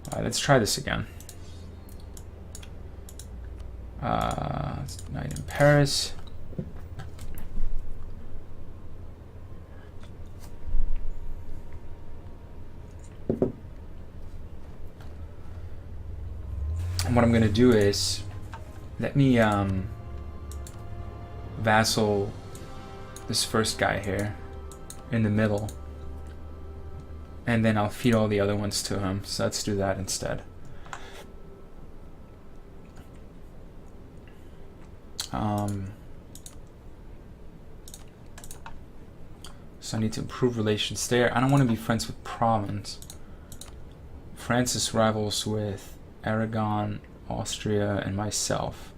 Alright, let's try this again. Night in Paris. And what I'm going to do is, let me vassal this first guy here in the middle. And then I'll feed all the other ones to him. So let's do that instead. So I need to improve relations there. I don't want to be friends with Provence. France is rivals with Aragon, Austria, and myself.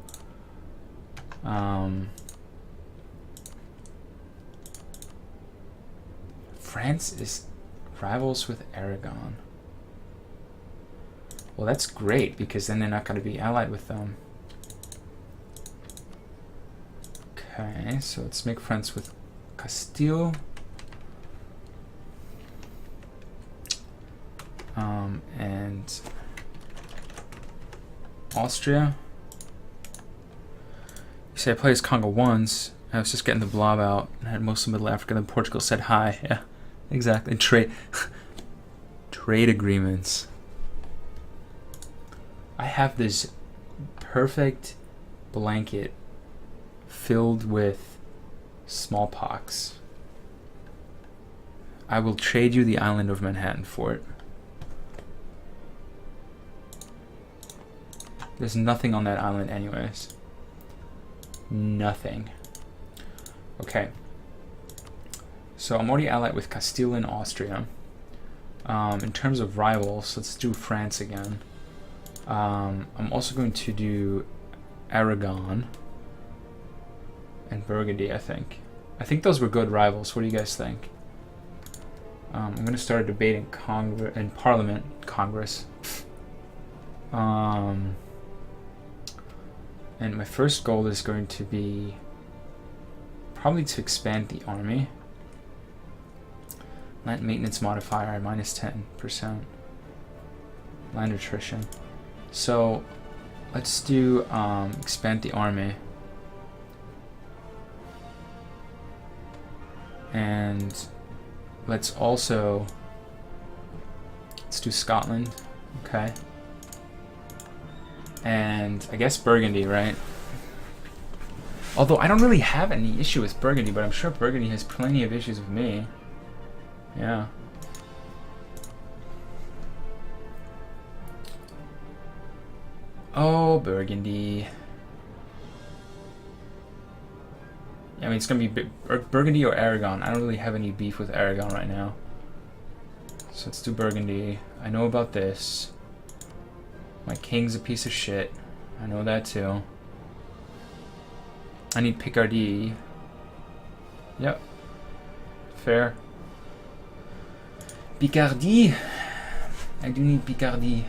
France is rivals with Aragon. Well, that's great, because then they're not going to be allied with them. Okay, so let's make friends with Castile. And Austria. You say I played as Congo once. I was just getting the blob out and had most of Middle Africa. Then Portugal said hi. Yeah, exactly. Trade agreements. I have this perfect blanket filled with smallpox. I will trade you the island of Manhattan for it. There's nothing on that island anyways. Nothing. Okay. So I'm already allied with Castile and Austria. In terms of rivals, let's do France again. I'm also going to do Aragon and Burgundy, I think. I think those were good rivals. What do you guys think? I'm going to start a debate in Congress. And my first goal is going to be probably to expand the army. Land maintenance modifier minus 10%. Land attrition. So let's do expand the army. And let's do Scotland. Okay. And I guess Burgundy, right? Although I don't really have any issue with Burgundy, but I'm sure Burgundy has plenty of issues with me. Yeah. Oh, Burgundy. I mean, it's gonna be Burgundy or Aragon. I don't really have any beef with Aragon right now. So let's do Burgundy. I know about this. My king's a piece of shit. I know that too. I need Picardy. Yep. Fair. Picardy. I do need Picardy.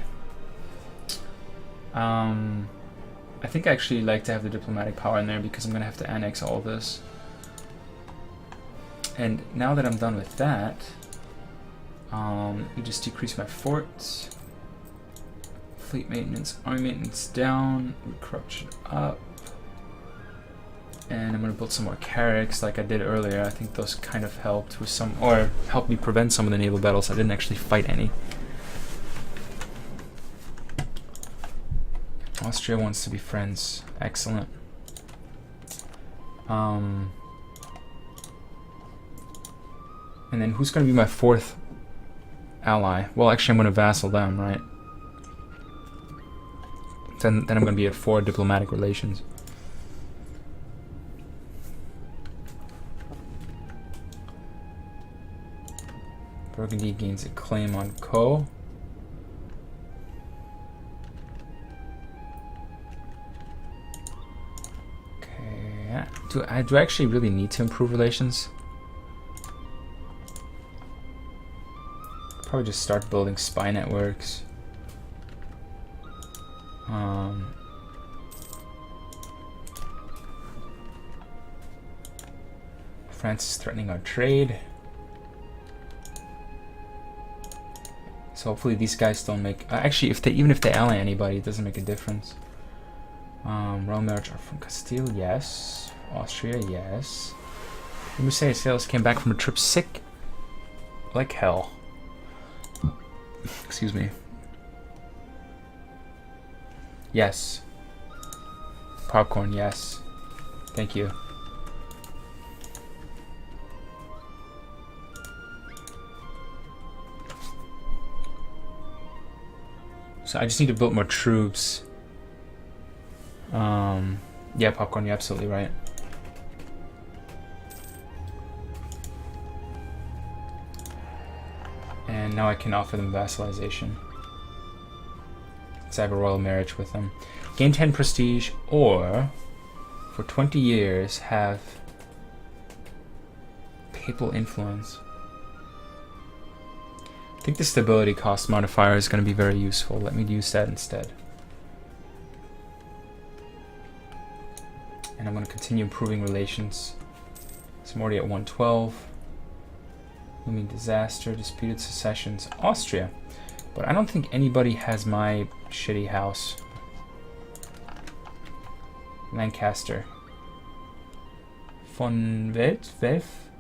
I think I actually like to have the diplomatic power in there because I'm gonna have to annex all this. And now that I'm done with that, you just decrease my forts. Fleet maintenance, army maintenance down, corruption up. And I'm gonna build some more carracks like I did earlier. I think those kind of helped with some, or helped me prevent some of the naval battles. I didn't actually fight any. Austria wants to be friends. Excellent. And then who's gonna be my fourth ally? Well, actually I'm gonna vassal them, right? Then I'm gonna be at 4 diplomatic relations. Burgundy gains a claim on Co. Okay. Do I actually really need to improve relations? Probably just start building spy networks. France is threatening our trade. So hopefully these guys don't make... actually, even if they ally anybody, it doesn't make a difference. Royal marriage are from Castile, yes. Austria, yes. The Mercedes sales came back from a trip sick like hell. Excuse me. Yes. Popcorn, yes. Thank you. So I just need to build more troops. Yeah, Popcorn, you're absolutely right. And now I can offer them vassalization. So I have a royal marriage with them. Gain 10 prestige, or for 20 years have papal influence. I think the stability cost modifier is going to be very useful. Let me use that instead. And I'm going to continue improving relations. So I'm already at 112. Looming disaster, disputed secessions, Austria. But I don't think anybody has my shitty house. Lancaster. Von Welf?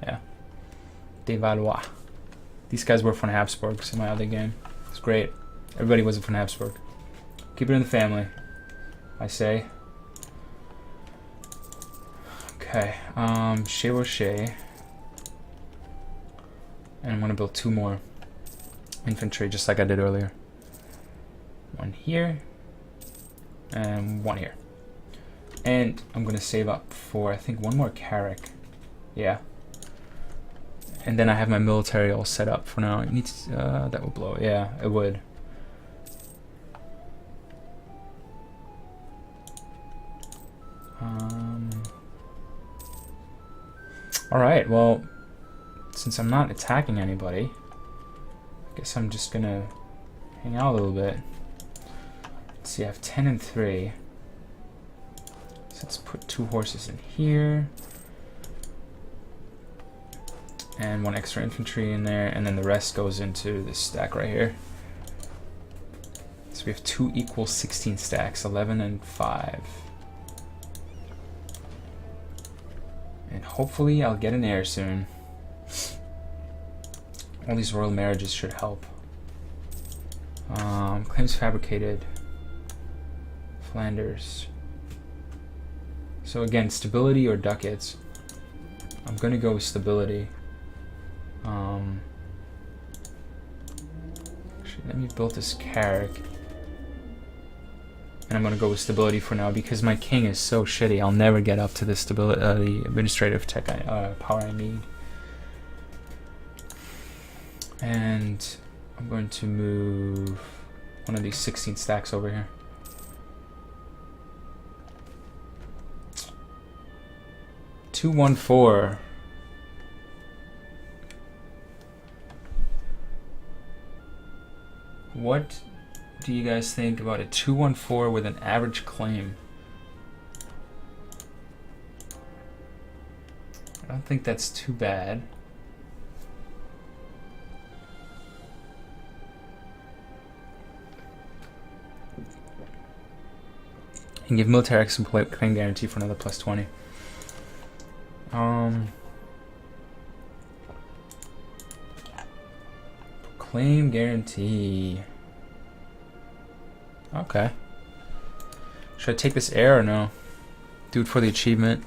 Yeah. De Valois. These guys were von Habsburgs in my other game. It's great. Everybody was a von Habsburg. Keep it in the family, I say. Okay, Chevauché. And I'm gonna build 2 more infantry, just like I did earlier. 1 here, and 1 here. And I'm gonna save up for, I think, 1 more Carrack. Yeah. And then I have my military all set up for now. It needs, that would blow. Yeah, it would. Alright, well, since I'm not attacking anybody, I guess I'm just gonna hang out a little bit. Let's see, I have 10 and 3. So let's put 2 horses in here. And 1 extra infantry in there, and then the rest goes into this stack right here. So we have 2 equal 16 stacks, 11 and 5. And hopefully I'll get an heir soon. All these royal marriages should help. Claims fabricated. Flanders. So again, stability or ducats. I'm gonna go with stability. Actually, let me build this Carrack. And I'm gonna go with stability for now because my king is so shitty. I'll never get up to the stability, the administrative tech power I need. And I'm going to move one of these 16 stacks over here. $214. What do you guys think about a 214 with an average claim? I don't think that's too bad. And give military excellent claim guarantee for another plus 20. Claim guarantee. Okay. Should I take this heir or no? Do it for the achievement.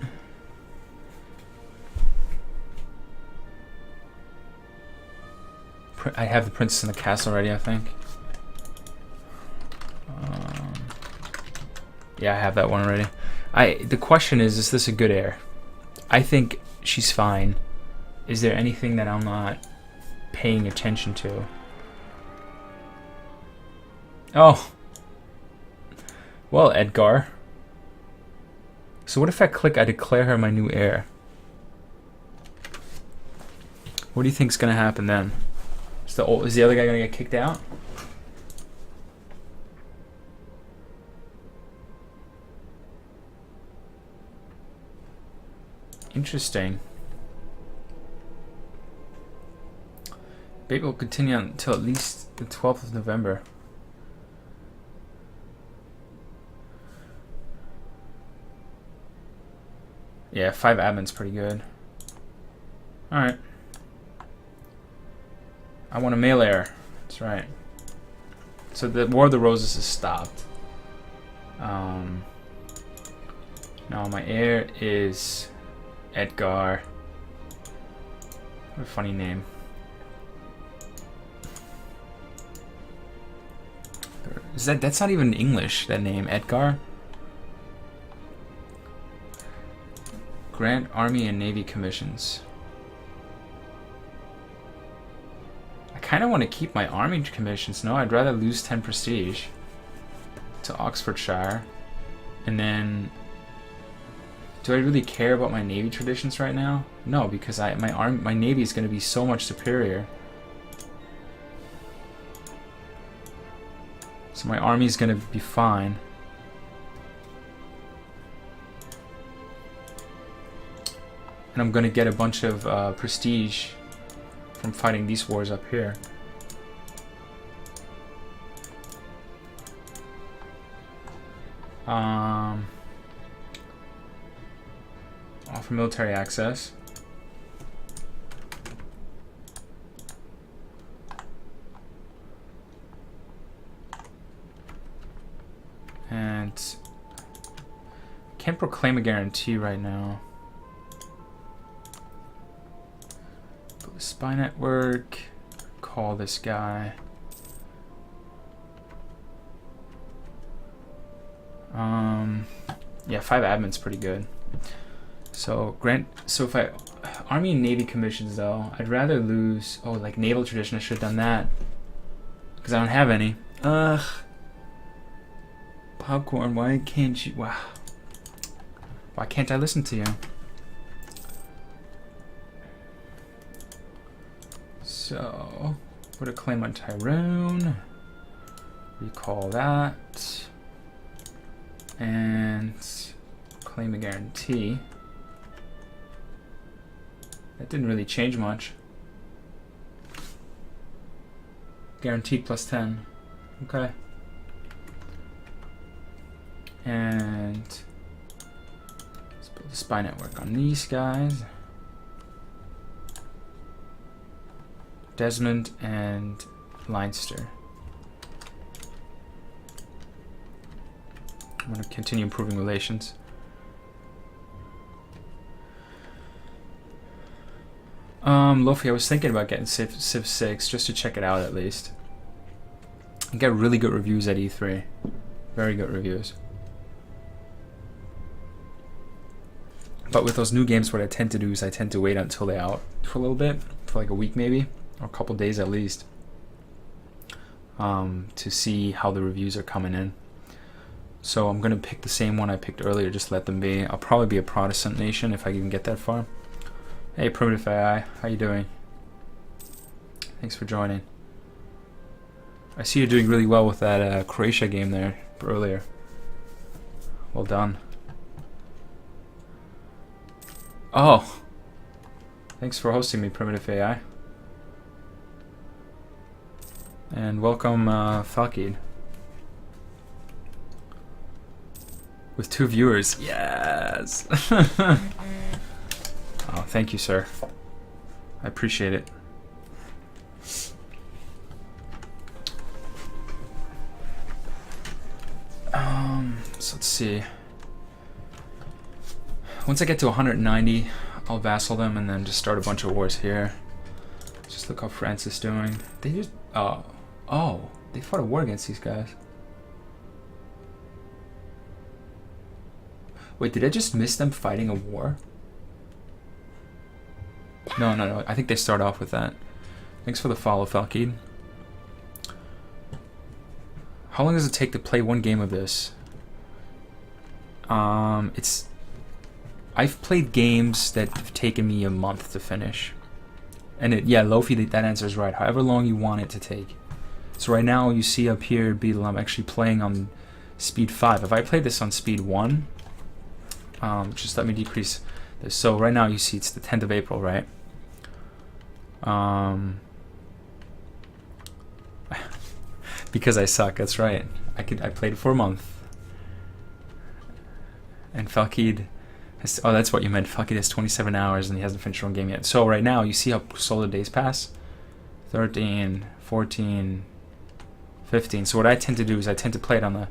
I have the princess in the castle already, I think. Yeah, I have that one already. The question is this a good heir? I think she's fine. Is there anything that I'm not paying attention to? Oh. Well, Edgar. So what if I click, I declare her my new heir? What do you think's gonna happen then? Is the other guy gonna get kicked out? Interesting. Debate will continue until at least the 12th of November. Yeah, 5 admin's pretty good. Alright. I want a male heir. That's right. So the War of the Roses is stopped. Now my heir is Edgar. What a funny name. That's not even English, that name, Edgar? Grant Army and Navy commissions. I kind of want to keep my Army commissions. No, I'd rather lose 10 prestige to Oxfordshire. And then, do I really care about my Navy traditions right now? No, because my Navy is going to be so much superior. So my Army is going to be fine. And I'm going to get a bunch of prestige from fighting these wars up here. Offer military access. And can't proclaim a guarantee right now. Spy network. Call this guy. Yeah, 5 admin's pretty good. So if I Army and Navy commissions though, I'd rather lose. Oh, like naval tradition, I should have done that because I don't have any. Ugh. Popcorn, why can't you? Wow. Why can't I listen to you? So, put a claim on Tyrone. Recall that. And claim a guarantee. That didn't really change much. Guaranteed plus 10. Okay. And let's build a spy network on these guys. Desmond and Leinster. I'm going to continue improving relations. Lofi, I was thinking about getting Civ 6 just to check it out at least. I got really good reviews at E3. Very good reviews. But with those new games, what I tend to do is I tend to wait until they're out for a little bit, for like a week maybe, or a couple days at least, to see how the reviews are coming in. So I'm going to pick the same one I picked earlier, just let them be. I'll probably be a Protestant nation if I can get that far. Hey, Primitive AI, how you doing? Thanks for joining. I see you're doing really well with that Croatia game there earlier. Well done. Oh! Thanks for hosting me, Primitive AI. And welcome, Falkid. With 2 viewers. Yes! Oh, thank you, sir. I appreciate it. So let's see. Once I get to 190, I'll vassal them and then just start a bunch of wars here. Just look how France is doing. They just... Oh, they fought a war against these guys. Wait, did I just miss them fighting a war? No. I think they start off with that. Thanks for the follow, Falkid. How long does it take to play one game of this? I've played games that have taken me a month to finish. And yeah, Lofi, that answer is right. However long you want it to take. So right now, you see up here, Beetle, I'm actually playing on speed 5. If I played this on speed 1, just let me decrease this. So right now, you see it's the 10th of April, right? Because I suck, that's right. I played for a month. And Falkid has, oh, that's what you meant. Falkid has 27 hours and he hasn't finished one game yet. So right now, you see how slow the days pass? 13, 14, 15. So what I tend to do is I tend to play it on the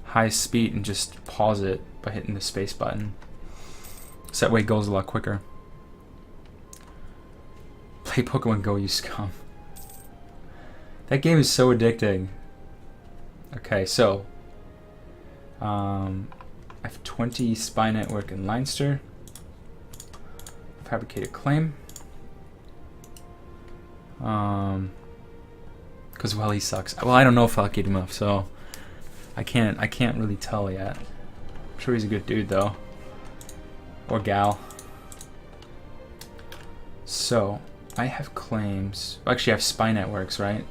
highest speed and just pause it by hitting the space button. So that way it goes a lot quicker. Play Pokemon Go, you scum. That game is so addicting. Okay, so I have 20 spy network in Leinster. Fabricate a claim. Because well, he sucks. Well, I don't know if I'll get him up, so I can't really tell yet. I'm sure he's a good dude though, or gal. So I have claims. Actually, I have spy networks, right?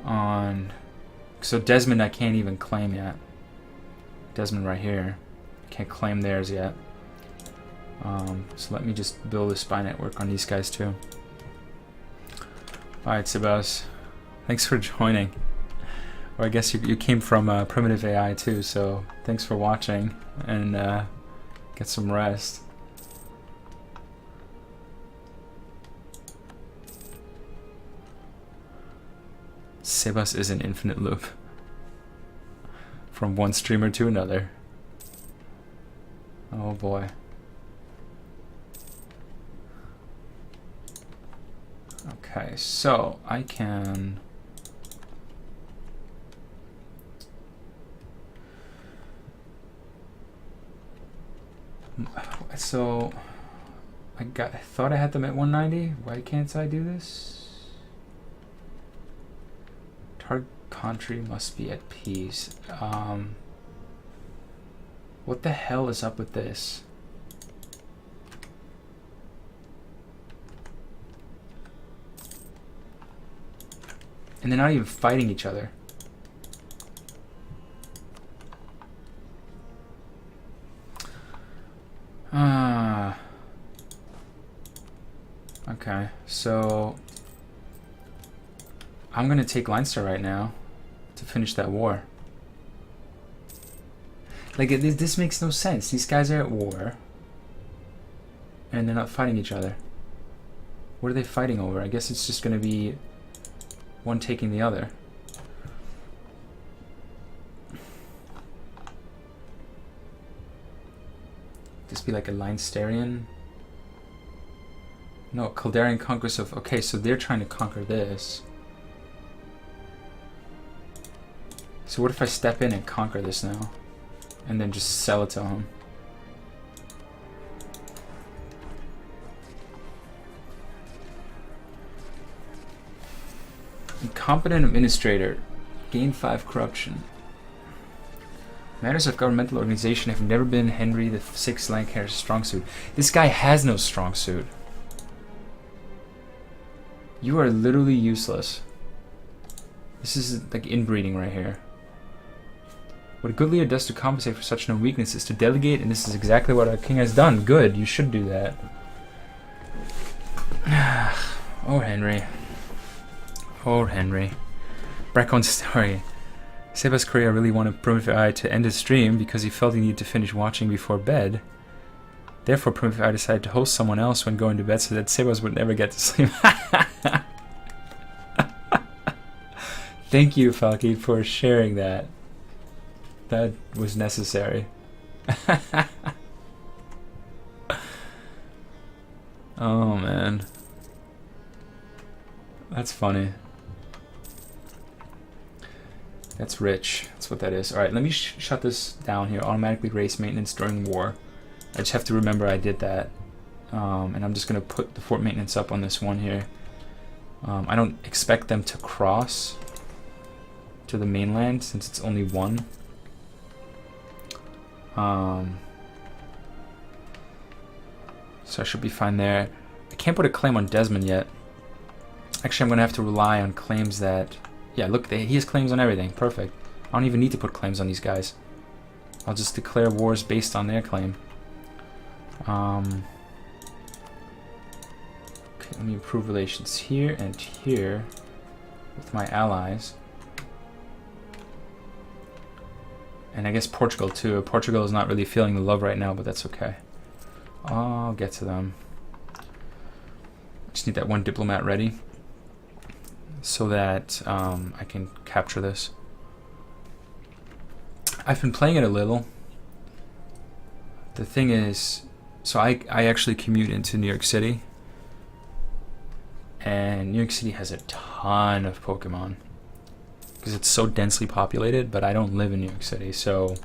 On. So Desmond, I can't even claim yet. Desmond right here, I can't claim theirs yet. So let me just build a spy network on these guys too. Alright, Sebas, thanks for joining. Or I guess you came from Primitive AI too, so thanks for watching, and get some rest. Sebas is an infinite loop. From one streamer to another. Oh boy. Okay, so I can... So I thought I had them at 190. Why can't I do this? Target country must be at peace. What the hell is up with this? And they're not even fighting each other. Okay, so I'm gonna take Leinster right now to finish that war. Like, this makes no sense. These guys are at war and they're not fighting each other. What are they fighting over? I guess it's just gonna be one taking the other. This be like a Leinsterian? No, Caldarian Conquest of... Okay, so they're trying to conquer this. So what if I step in and conquer this now? And then just sell it to him? Incompetent administrator. Gain 5 corruption. Matters of governmental organization have never been Henry VI Lancashire strong suit. This guy has no strong suit. You are literally useless. This is like inbreeding right here. What a good leader does to compensate for such no weakness is to delegate, and this is exactly what our king has done. Good, you should do that. Oh, Henry. Oh, Henry. Braccon's story. Sebas Korea really wanted Primitive AI to end his stream because he felt he needed to finish watching before bed. Therefore, Primitive AI decided to host someone else when going to bed so that Sebas would never get to sleep. Thank you, Falky, for sharing that. That was necessary. Oh, man. That's funny. That's rich. That's what that is. Alright, let me shut this down here. Automatically race maintenance during war. I just have to remember I did that. And I'm just going to put the fort maintenance up on this one here. I don't expect them to cross to the mainland since it's only one. So I should be fine there. I can't put a claim on Desmond yet. Actually, I'm going to have to rely on claims that... Yeah, look, he has claims on everything. Perfect. I don't even need to put claims on these guys. I'll just declare wars based on their claim. Okay, let me improve relations here and here with my allies. And I guess Portugal too. Portugal is not really feeling the love right now, but that's okay. I'll get to them. Just need that one diplomat ready so that I can capture this. I've been playing it a little. The thing is, so I actually commute into New York City, and New York City has a ton of Pokemon because it's so densely populated, but I don't live in New York City, so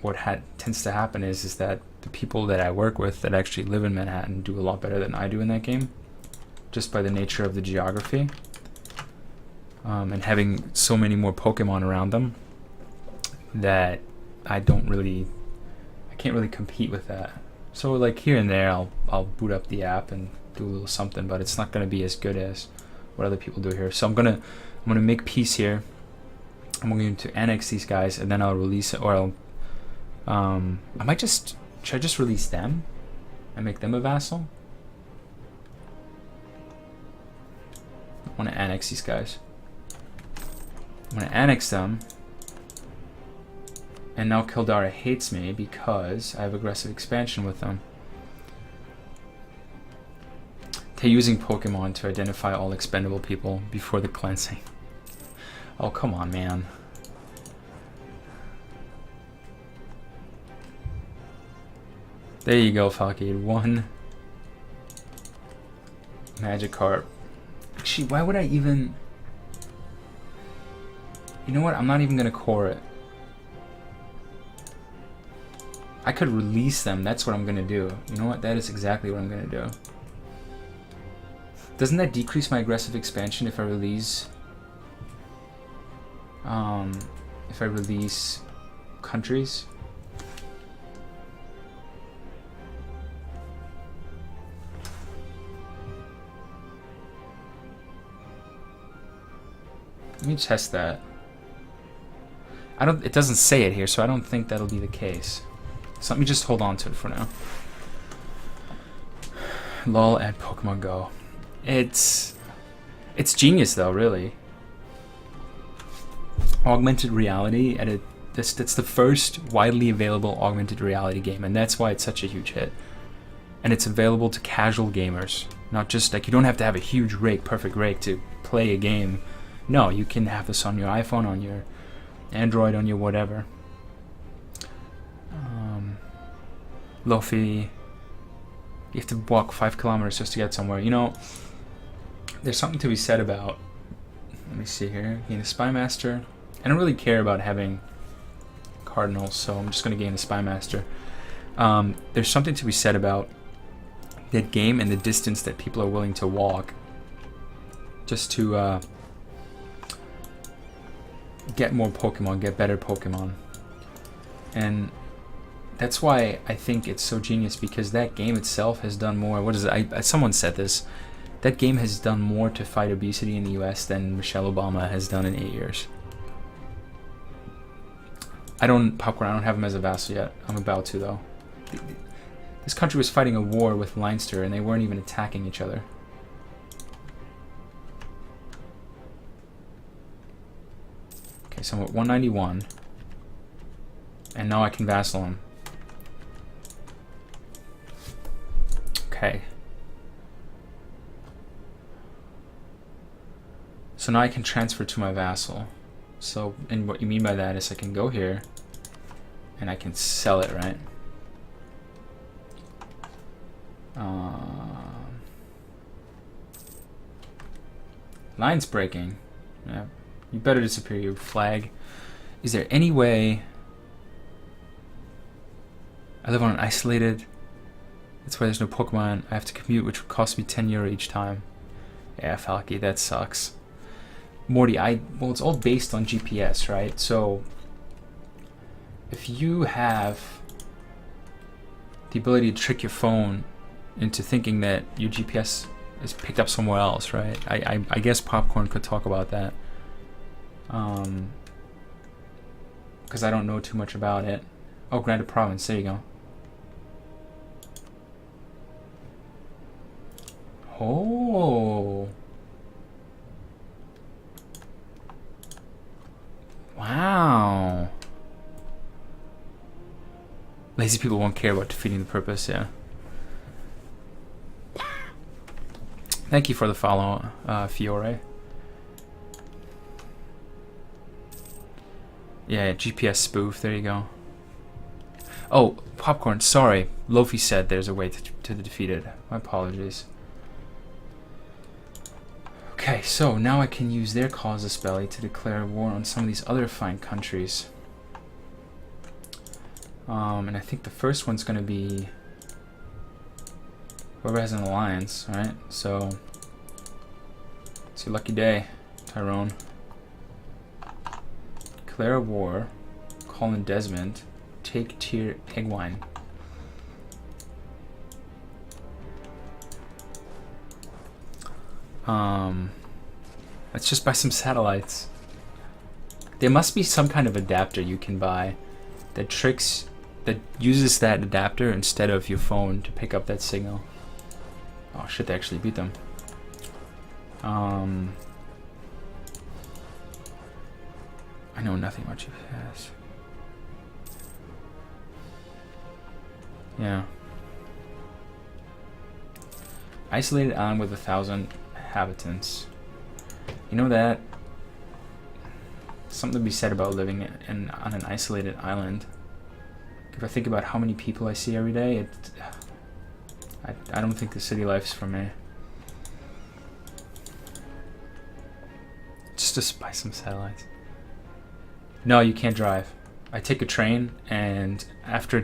what tends to happen is that the people that I work with that actually live in Manhattan do a lot better than I do in that game, just by the nature of the geography, and having so many more Pokemon around them that I can't really compete with that. So like here and there I'll boot up the app and do a little something, but it's not going to be as good as what other people do here. So I'm gonna make peace here. I'm going to annex these guys, and then I'll release it, or should I just release them and make them a vassal? I want to annex these guys. I'm going to annex them. And now Kildara hates me because I have aggressive expansion with them. They're using Pokemon to identify all expendable people before the cleansing. Oh, come on, man. There you go, Falcade. 1 Magikarp. Actually, why would I even... You know what? I'm not even going to core it. I could release them. That's what I'm going to do. You know what? That is exactly what I'm going to do. Doesn't that decrease my aggressive expansion if I release... countries? Let me test that. It doesn't say it here, so I don't think that'll be the case. So let me just hold on to it for now. Lol at Pokemon Go. It's genius though, really. Augmented reality that's the first widely available augmented reality game, and that's why it's such a huge hit. And it's available to casual gamers, not just like you don't have to have a huge perfect rig to play a game. No, you can have this on your iPhone, on your Android, on your whatever. Lofi, you have to walk 5 kilometers just to get somewhere. You know, there's something to be said about, let me see here, gain a Spy Master. I don't really care about having Cardinals, so I'm just going to gain a Spy Master. There's something to be said about that game and the distance that people are willing to walk just to get more Pokemon, get better Pokemon. And that's why I think it's so genius, because that game itself has done more. What is it? Someone said this. That game has done more to fight obesity in the US than Michelle Obama has done in 8 years. Popcorn, I don't have him as a vassal yet. I'm about to, though. This country was fighting a war with Leinster, and they weren't even attacking each other. Okay, so I'm at 191. And now I can vassal him. Okay. So now I can transfer to my vassal. So, and what you mean by that is I can go here and I can sell it, right? Line's breaking. Yeah. You better disappear, you flag. Is there any way... I live on an isolated... That's why there's no Pokemon. I have to commute, which would cost me 10 euro each time. Yeah, Falky, that sucks. Morty, well, it's all based on GPS, right? So, if you have the ability to trick your phone into thinking that your GPS is picked up somewhere else, right? I guess Popcorn could talk about that. Because I don't know too much about it. Oh, granted province, there you go. Oh. Wow. Lazy people won't care about defeating the purpose, yeah. Thank you for the follow, Fiore. Yeah, GPS spoof, there you go. Oh, Popcorn, sorry. Lofi said there's a way to defeat it. My apologies. Okay, so now I can use their casus belli to declare war on some of these other fine countries. And I think the first one's going to be whoever has an alliance, right? So, it's your lucky day, Tyrone. Declare a war, call in Desmond, take tier Egwine. Let's just buy some satellites. There must be some kind of adapter you can buy that uses that adapter instead of your phone to pick up that signal. Oh shit, they actually beat them. I know nothing about GPS. Yeah. Isolated island with 1,000 inhabitants. You know that? Something to be said about living on an isolated island. If I think about how many people I see every day, I don't think the city life's for me. Just buy some satellites. No, you can't drive. I take a train, and after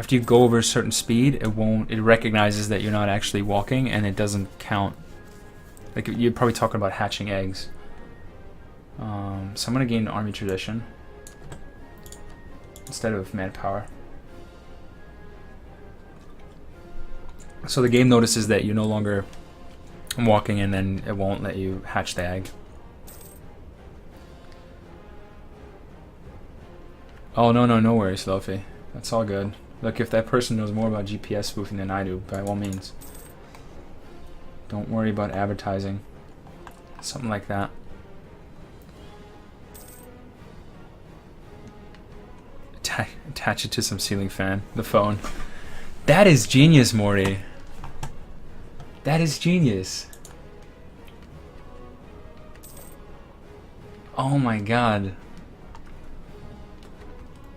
you go over a certain speed, it recognizes that you're not actually walking, and it doesn't count. Like, you're probably talking about hatching eggs. So I'm gonna gain army tradition instead of manpower. So the game notices that you're no longer walking, and then it won't let you hatch the egg. Oh, no worries, Luffy. That's all good. Look, if that person knows more about GPS spoofing than I do, by all means. Don't worry about advertising. Something like that. Attach it to some ceiling fan. The phone. That is genius, Morty. That is genius. Oh my god.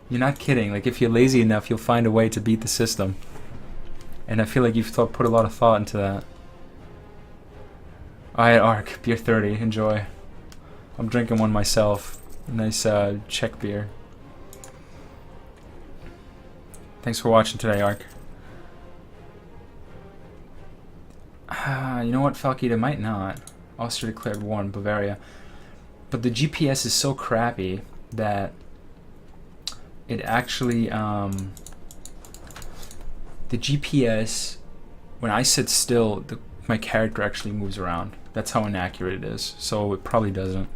You're not kidding. Like, if you're lazy enough, you'll find a way to beat the system. And I feel like you've put a lot of thought into that. Alright, Ark. Beer 30. Enjoy. I'm drinking one myself. A nice Czech beer. Thanks for watching today, Ark. You know what, Falky? They might not. Austria declared war on Bavaria. But the GPS is so crappy that it actually, the GPS, when I sit still, my character actually moves around. That's how inaccurate it is. So it probably doesn't.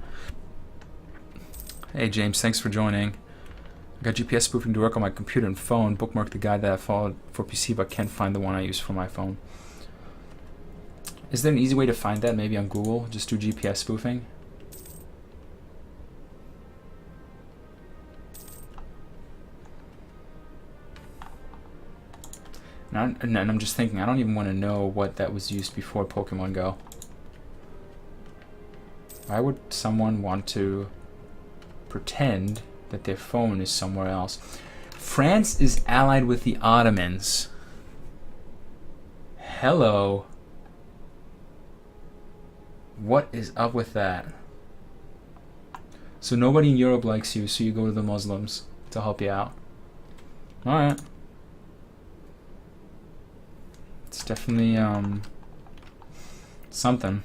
Hey James, thanks for joining. I got GPS spoofing to work on my computer and phone. Bookmark the guide that I followed for PC, but can't find the one I use for my phone. Is there an easy way to find that? Maybe on Google? Just do GPS spoofing? And I'm just thinking, I don't even want to know what that was used before Pokemon Go. Why would someone want to pretend that their phone is somewhere else? France is allied with the Ottomans. Hello. What is up with that? So nobody in Europe likes you, so you go to the Muslims to help you out. Alright. It's definitely something.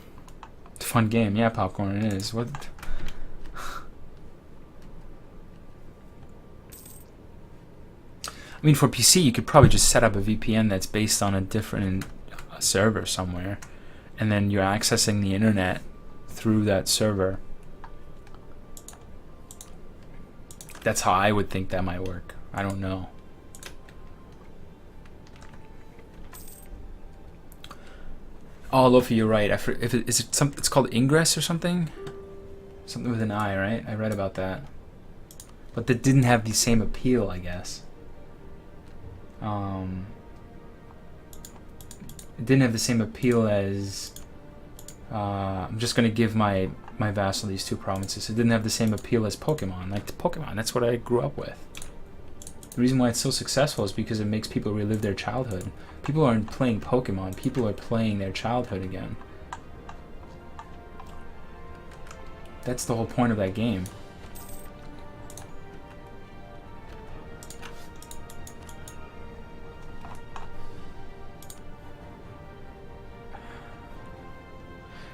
It's a fun game. Yeah, Popcorn, it is. What? I mean, for PC, you could probably just set up a VPN that's based on a different server somewhere, and then you're accessing the internet through that server. That's how I would think that might work. I don't know. Oh, Luffy, you're right. It's called Ingress or something? Something with an I, right? I read about that. But that didn't have the same appeal, I guess. It didn't have the same appeal as I'm just gonna give my vassal these 2 provinces. It didn't have the same appeal as Pokemon. Like Pokemon, that's what I grew up with. The reason why it's so successful is because it makes people relive their childhood. People aren't playing Pokemon, people are playing their childhood again. That's the whole point of that game.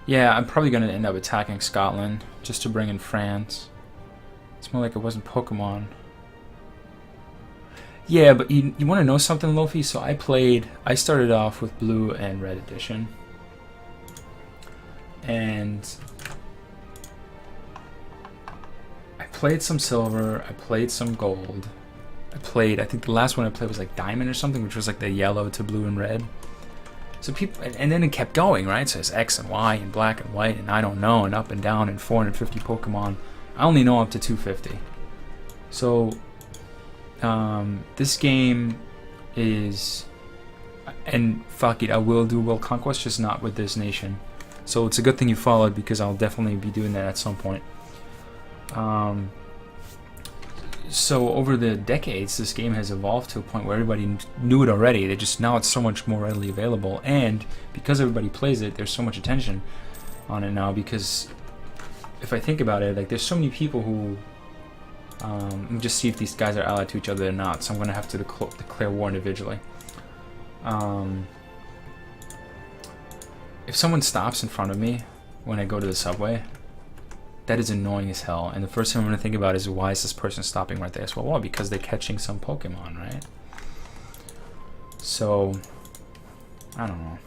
Yeah, I'm probably going to end up attacking Scotland just to bring in France. It's more like it wasn't Pokemon. Yeah, but you want to know something, Lofi? So I started off with Blue and Red Edition. And I played some Silver, I played some Gold. I think the last one I played was like Diamond or something, which was like the yellow to blue and red. So people, and then it kept going, right? So it's X and Y and black and white and I don't know and up and down and 450 Pokemon. I only know up to 250. So this game is, and fuck it, I will do World Conquest, just not with this nation. So it's a good thing you followed because I'll definitely be doing that at some point. So over the decades, this game has evolved to a point where everybody knew it already. Now it's so much more readily available, and because everybody plays it, there's so much attention on it now. Because if I think about it, like there's so many people who let me just see if these guys are allied to each other or not. So I'm gonna have to declare war individually. If someone stops in front of me when I go to the subway, that is annoying as hell. And the first thing I'm going to think about is, why is this person stopping right there? Well, because they're catching some Pokemon, right? So, I don't know.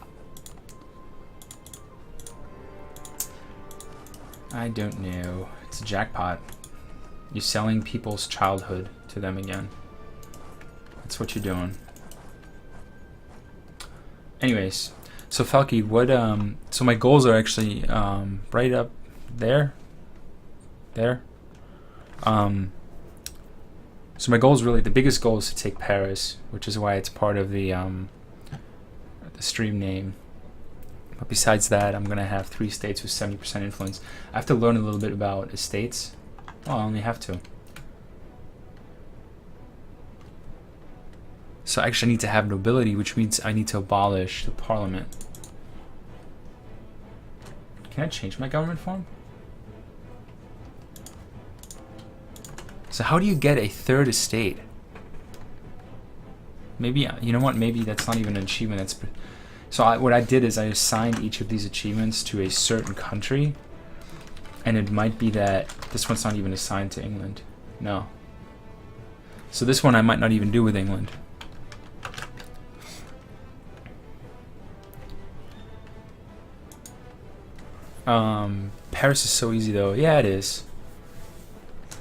I don't know. It's a jackpot. You're selling people's childhood to them again. That's what you're doing. Anyways, so Falky, what so my goals are actually right up there. So my goal is really, the biggest goal is to take Paris, which is why it's part of the stream name. But besides that, I'm gonna have 3 states with 70% influence. I have to learn a little bit about estates. Oh, I only have to. So I actually need to have nobility, which means I need to abolish the parliament. Can I change my government form? So how do you get a 3rd estate? Maybe, you know what, maybe that's not even an achievement. What I did is I assigned each of these achievements to a certain country, and it might be that this one's not even assigned to England. No. So this one I might not even do with England. Paris is so easy though. Yeah, it is.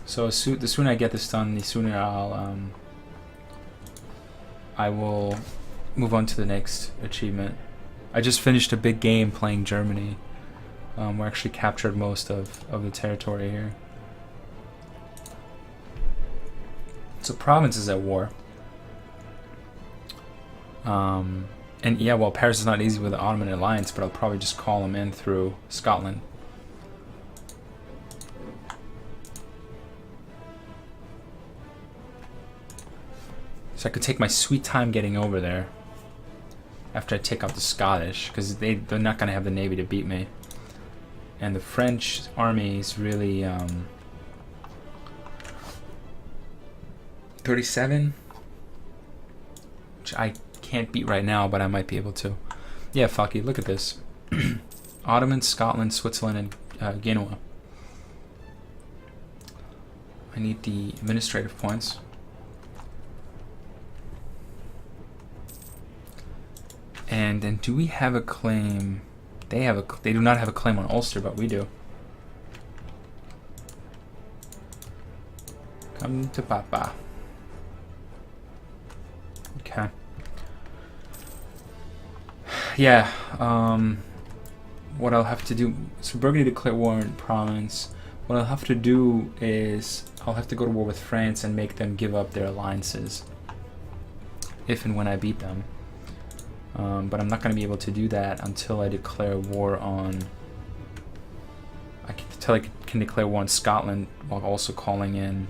So the sooner I get this done, the sooner I will move on to the next achievement. I just finished a big game playing Germany. We actually captured most of the territory here. So province is at war. And yeah, well, Paris is not easy with the Ottoman alliance, but I'll probably just call them in through Scotland. So I could take my sweet time getting over there after I take out the Scottish, because they're not going to have the navy to beat me. And the French army is really 37, which I can't beat right now, but I might be able to. Yeah, fuck it, look at this. Ottoman, Scotland, Switzerland, and Genoa. I need the administrative points. And then do we have a claim? They do not have a claim on Ulster, but we do. Come to Papa. Okay. Yeah, what I'll have to do, so Burgundy declare war in province. What I'll have to do is I'll have to go to war with France and make them give up their alliances. if and when I beat them. But I'm not going to be able to do that until I declare war on... Until I can declare war on Scotland while also calling in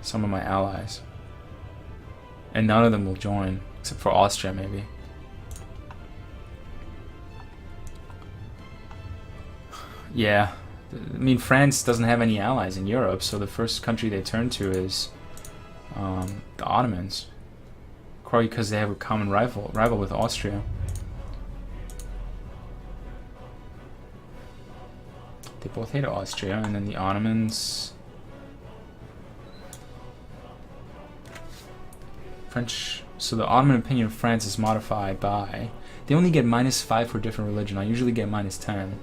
some of my allies. And none of them will join, except for Austria maybe. Yeah, I mean, France doesn't have any allies in Europe, so the first country they turn to is the Ottomans. Probably because they have a common rival with Austria. They both hate Austria, and then the Ottomans... French... So the Ottoman opinion of France is modified by... They only get -5 for different religion. I usually get -10.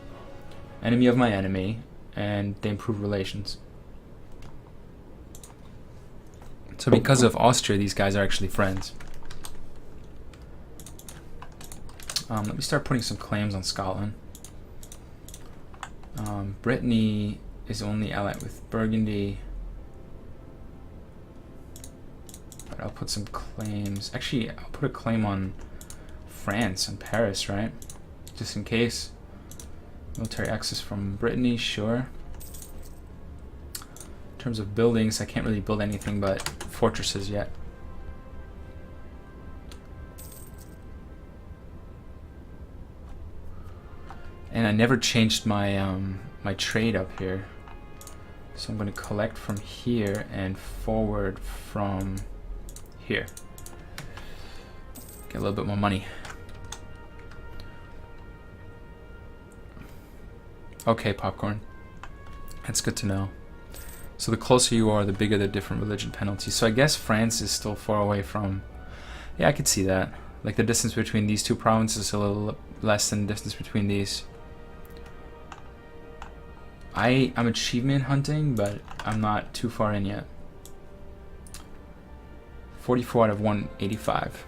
Enemy of my enemy, and they improve relations. So because of Austria, these guys are actually friends. Let me start putting some claims on Scotland. Brittany is only allied with Burgundy. But I'll put some claims. Actually, I'll put a claim on France and Paris, right? Just in case. Military access from Brittany, sure. In terms of buildings, I can't really build anything but fortresses yet. And I never changed my my trade up here. So I'm going to collect from here and forward from here. Get a little bit more money. Okay, Popcorn. That's good to know. So the closer you are, the bigger the different religion penalties. So I guess France is still far away from... Yeah, I could see that. Like the distance between these two provinces is a little less than the distance between these. I'm achievement hunting, but I'm not too far in yet. 44 out of 185.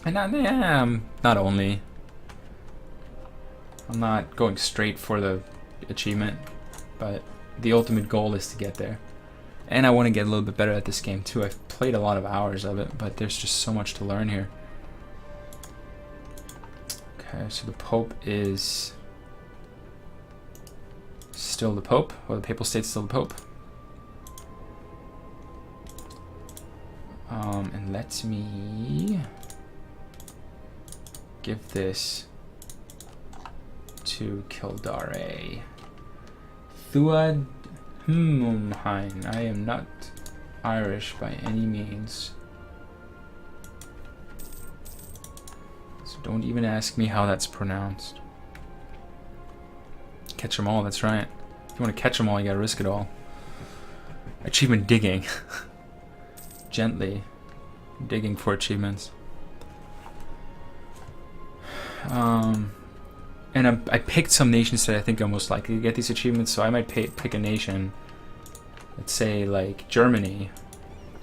And not only... I'm not going straight for the achievement, but the ultimate goal is to get there. And I want to get a little bit better at this game too. I've played a lot of hours of it, but there's just so much to learn here. Okay, so the Pope is still the Pope, or the Papal State's still the Pope. And let me give this to Kildare. Thuad Humheim. I am not Irish by any means. So don't even ask me how that's pronounced. Catch them all, that's right. If you want to catch them all, you gotta risk it all. Achievement digging. Gently digging for achievements. And I picked some nations that I think are most likely to get these achievements, so I might pick a nation, let's say like Germany,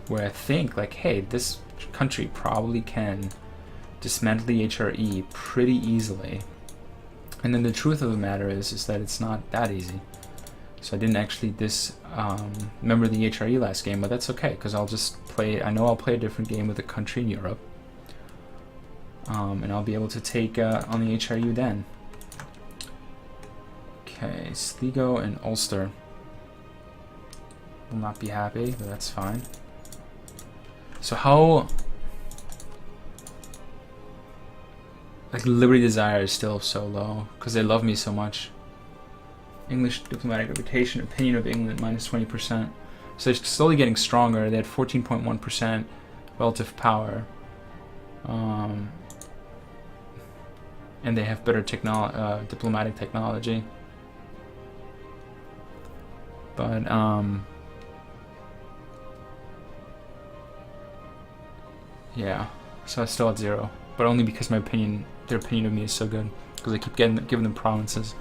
where I think like, hey, this country probably can dismantle the HRE pretty easily. And then the truth of the matter is that it's not that easy. So I didn't actually remember the HRE last game, but that's okay, because I'll just play, I know I'll play a different game with a country in Europe. And I'll be able to take on the HRU then. Okay, Sligo and Ulster will not be happy, but that's fine. So how... Like, Liberty Desire is still so low, because they love me so much. English diplomatic reputation, opinion of England, -20%. So they're slowly getting stronger. They had 14.1% relative power. And they have better diplomatic technology. But, yeah. So I still at 0. But only because their opinion of me is so good. Because I keep giving them provinces.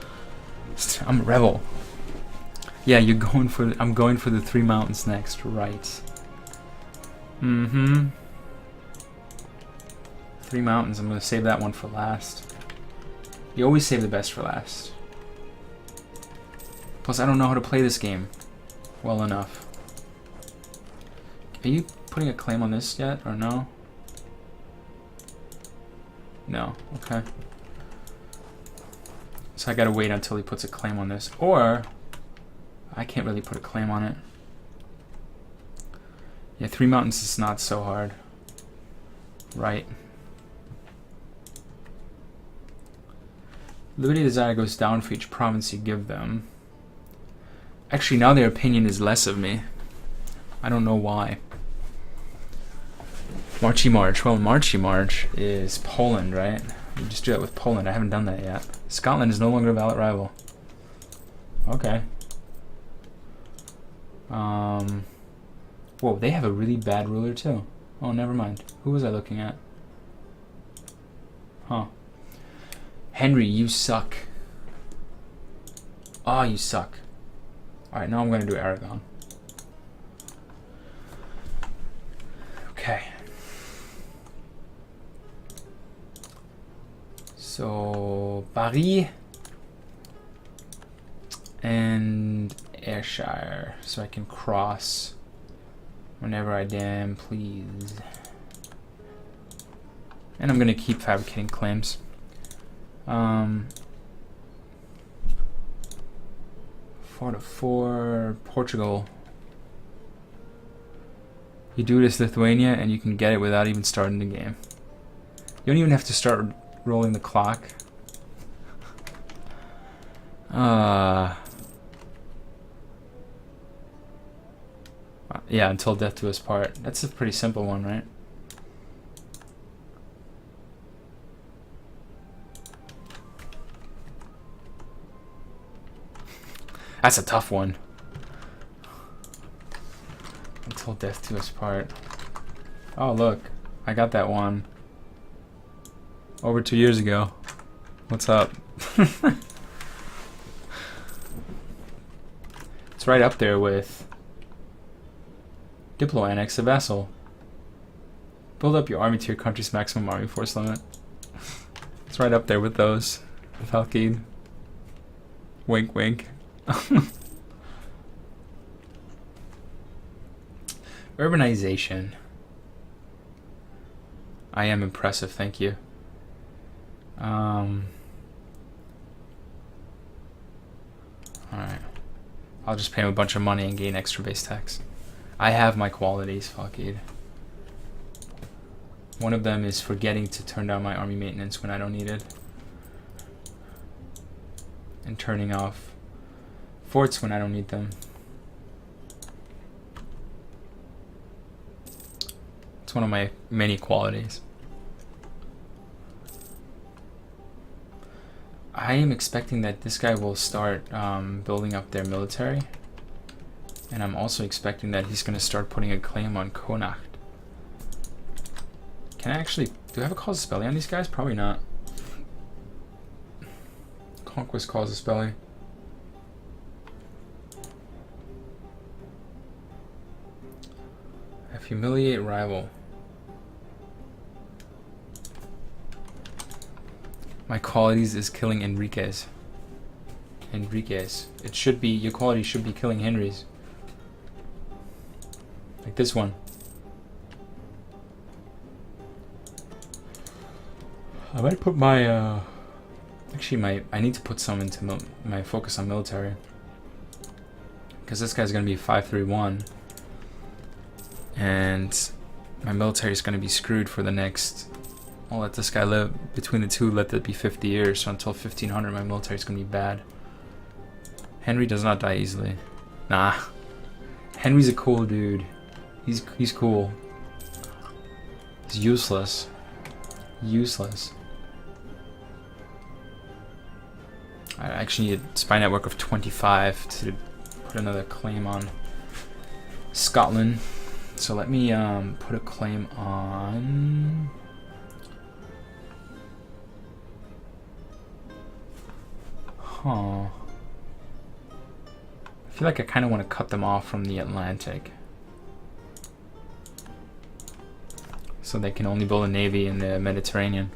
I'm a rebel. Yeah, I'm going for the 3 mountains next, right? 3 mountains, I'm gonna save that one for last. You always save the best for last. Plus, I don't know how to play this game well enough. Are you putting a claim on this yet, or no? No, okay. So I gotta wait until he puts a claim on this. Or, I can't really put a claim on it. Yeah, 3 mountains is not so hard. Right. Liberty desire goes down for each province you give them. Actually, now their opinion is less of me. I don't know why. Marchy March. Well, Marchy March is Poland, right? You just do that with Poland. I haven't done that yet. Scotland is no longer a valid rival. Okay. Whoa, they have a really bad ruler too. Oh, never mind. Who was I looking at? Huh. Henry, you suck. Oh, you suck. Alright, now I'm going to do Aragon. Okay. So, Paris and Ayrshire. So I can cross whenever I damn please. And I'm going to keep fabricating claims. 4-4, Portugal. You do this Lithuania and you can get it without even starting the game. You don't even have to start rolling the clock. Yeah, until death do us part. That's a pretty simple one, right? That's a tough one. Until death do us part. Oh, look. I got that one. Over 2 years ago. What's up? It's right up there with Diplo Annex a Vassal. Build up your army to your country's maximum army force limit. It's right up there with those. Falcade. Wink wink. Urbanization. I am impressive, thank you. Alright. I'll just pay him a bunch of money and gain extra base tax. I have my qualities, Falcade. One of them is forgetting to turn down my army maintenance when I don't need it. And turning off forts when I don't need them. It's one of my many qualities. I am expecting that this guy will start building up their military. And I'm also expecting that he's going to start putting a claim on Connacht. Can I actually... do I have a casus belli on these guys? Probably not. Conquest casus belli. Humiliate rival. My qualities is killing Enriquez. It should be, your quality should be killing Henry's. Like this one. I might put my, actually I need to put some into my focus on military. Because this guy's going to be 531. And my military is going to be screwed for the next... I'll let this guy live. Between the two, let that be 50 years. So until 1500, my military is going to be bad. Henry does not die easily. Nah. Henry's a cool dude. He's cool. He's useless. Useless. I actually need a spy network of 25 to put another claim on Scotland. So let me put a claim on... Huh. I feel like I kind of want to cut them off from the Atlantic. So they can only build a navy in the Mediterranean.